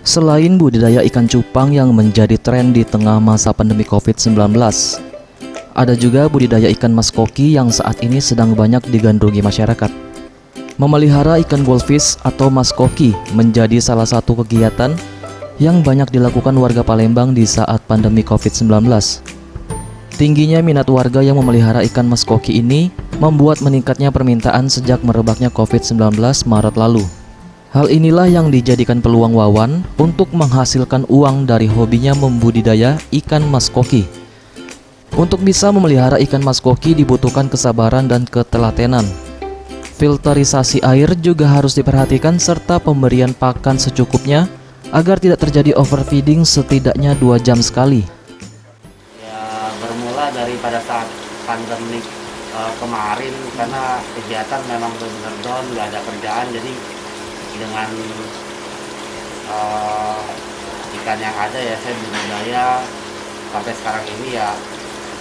Selain budidaya ikan cupang yang menjadi tren di tengah masa pandemi COVID-19, ada juga budidaya ikan mas koki yang saat ini sedang banyak digandrungi masyarakat. Memelihara ikan goldfish atau mas koki menjadi salah satu kegiatan yang banyak dilakukan warga Palembang di saat pandemi COVID-19. Tingginya minat warga yang memelihara ikan mas koki ini membuat meningkatnya permintaan sejak merebaknya COVID-19 Maret lalu. Hal inilah yang dijadikan peluang Wawan untuk menghasilkan uang dari hobinya membudidaya ikan mas koki. Untuk bisa memelihara ikan mas koki dibutuhkan kesabaran dan ketelatenan. Filterisasi air juga harus diperhatikan serta pemberian pakan secukupnya agar tidak terjadi overfeeding setidaknya 2 jam sekali. Ya, bermula dari pada saat pandemik kemarin, karena kegiatan memang benar-benar down, nggak ada kerjaan, jadi dengan ikan yang ada ya saya budidaya sampai sekarang ini ya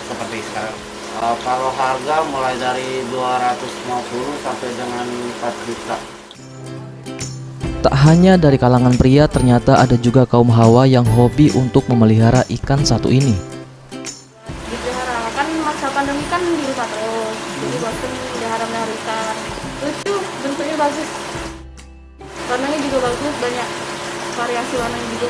seperti sekarang. Kalau harga mulai dari 250 sampai dengan 4 juta. Tak hanya dari kalangan pria, ternyata ada juga kaum hawa yang hobi untuk memelihara ikan satu ini. Dipelihara kan masa pandemi kan di rumah terus, jadi bosan melihara ikan. Lucu, bentuknya bagus, warnanya juga bagus, banyak variasi warnanya juga.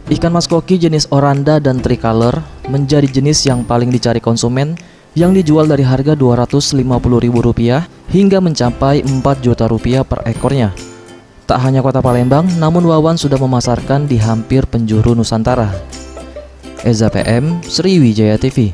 Ikan mas koki jenis oranda dan tricolor menjadi jenis yang paling dicari konsumen, yang dijual dari harga Rp250.000 hingga mencapai Rp4 juta per ekornya. Tak hanya kota Palembang, namun Wawan sudah memasarkan di hampir penjuru Nusantara. Eza PM, Sriwijaya TV.